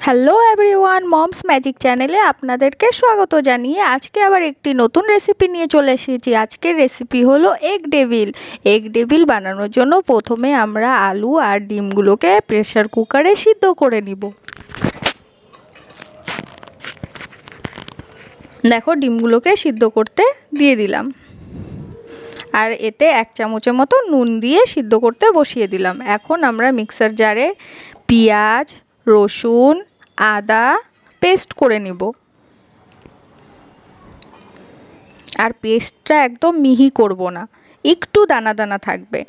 Hello everyone, moms magic চ্যানেলে আপনাদেরকে স্বাগত জানিয়ে আজকে আবার একটি নতুন রেসিপি নিয়ে চলে এসেছি। আজকের রেসিপি হলো এগ ডেভিল। এগ ডেভিল বানানোর জন্য প্রথমে আমরা আলু আর ডিমগুলোকে প্রেসার কুকারে সিদ্ধ করে নিব। দেখো, ডিমগুলোকে সিদ্ধ করতে দিয়ে দিলাম আর এতে 1 চামচের মতো নুন দিয়ে সিদ্ধ করতে বসিয়ে দিলাম। এখন আমরা মিক্সার জারে পেঁয়াজ, রসুন, আদা পেস্ট করে নিব। আর পেস্টটা একদম মিহি করব না, একটু দানা দানা থাকবে।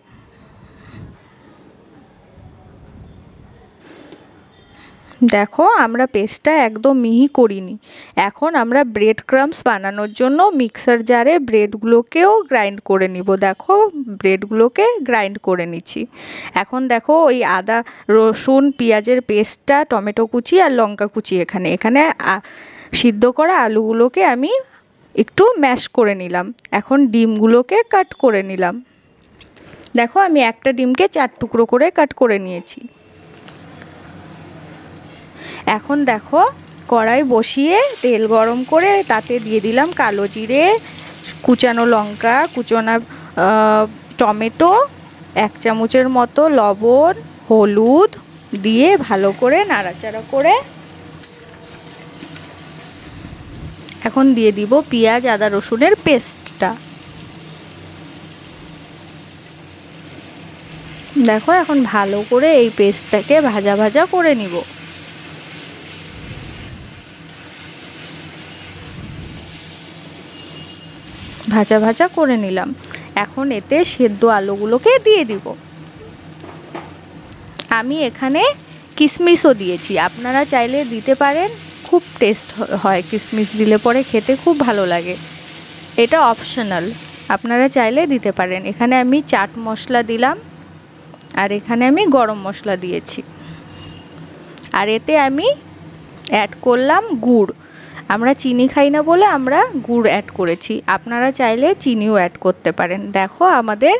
দেখো, আমরা পেস্টটা একদম মিহি করিনি। এখন আমরা ব্রেড ক্রাম্বস বানানোর জন্য মিক্সার জারে ব্রেডগুলোকেও গ্রাইন্ড করে নিব। দেখো, ব্রেডগুলোকে গ্রাইন্ড করে নিচ্ছি। এখন দেখো, ওই আদা, রসুন, পেঁয়াজের পেস্টটা, টমেটো কুচি আর লঙ্কা কুচি এখানে সিদ্ধ করা আলুগুলোকে আমি একটু ম্যাশ করে নিলাম। এখন ডিমগুলোকে কাট করে নিলাম। দেখো, আমি একটা ডিমকে 4 টুকরো করে কাট করে নিয়েছি। এখন দেখো, কড়াই বসিয়ে তেল গরম করে তাতে দিয়ে দিলাম কালো জিরে, কুচানো লঙ্কা, কুচানো টমেটো, 1 চামচের মতো লবণ, হলুদ দিয়ে ভালো করে নাড়াচাড়া করে এখন দিয়ে দিব পেঁয়াজ, আদা, রসুনের পেস্টটা। দেখো, এখন ভালো করে এই পেস্টটাকে ভাজা ভাজা করে নিব। ভাজা ভাজা করে নিলাম। এখন এতে সেদ্ধ আলুগুলোকে দিয়ে দিব। আমি এখানে কিশমিশও দিয়েছি, আপনারা চাইলে দিতে পারেন, খুব টেস্ট হয়। কিশমিশ দিলে পরে খেতে খুব ভালো লাগে। এটা অপশনাল, আপনারা চাইলে দিতে পারেন। এখানে আমি চাট মশলা দিলাম আর এখানে আমি গরম মশলা দিয়েছি। আর এতে আমি অ্যাড করলাম গুড়। আমরা চিনি খাই না বলে আমরা গুড় অ্যাড করেছি, আপনারা চাইলে চিনিও অ্যাড করতে পারেন। দেখো, আমাদের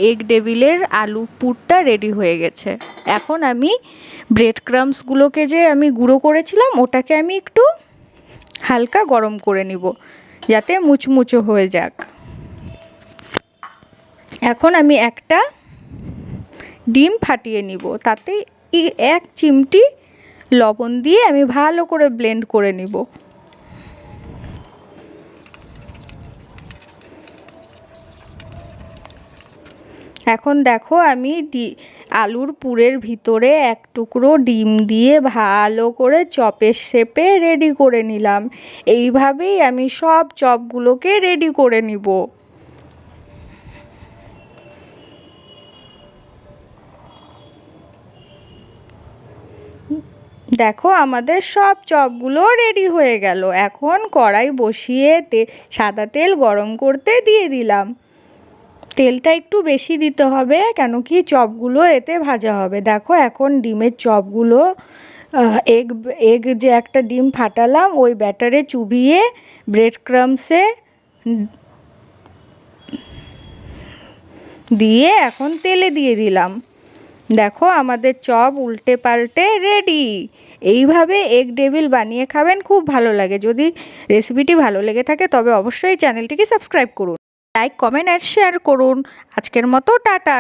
এগ ডেভিলের আলু পুরটা রেডি হয়ে গেছে। এখন আমি ব্রেড ক্রাম্বসগুলোকে যে আমি গুঁড়ো করেছিলাম ওটাকে আমি একটু হালকা গরম করে নিব যাতে মুচমুচো হয়ে যাক। এখন আমি একটা ডিম ফাটিয়ে নিব, তাতে 1 চিমটি লবণ দিয়ে আমি ভালো করে ব্লেন্ড করে নিব। এখন দেখো, আমি আলুর পুরের ভিতরে 1 টুকরো ডিম দিয়ে ভালো করে চপের শেপে রেডি করে নিলাম। এইভাবেই আমি সব চপগুলোকে রেডি করে নিব। দেখো, আমাদের সব চপগুলো রেডি হয়ে গেল। এখন কড়াই বসিয়ে সাদা তেল গরম করতে দিয়ে দিলাম। তেলটা একটু বেশি দিতে হবে, কেন কি চপগুলো এতে ভাজা হবে। দেখো, এখন ডিমের চপগুলো এগ যে একটা ডিম ফাটালাম ওই ব্যাটারে চুবিয়ে ব্রেড ক্রাম্বসে দিয়ে এখন তেলে দিয়ে দিলাম। দেখো, আমাদের চপ উল্টে পাল্টে রেডি। এইভাবে এগ ডেভিল বানিয়ে খাবেন, খুব ভালো লাগে। যদি রেসিপিটি ভালো লেগে থাকে তবে অবশ্যই চ্যানেলটিকে সাবস্ক্রাইব করুন, লাইক, কমেন্ট আর শেয়ার করুন। আজকের মতো টাটা।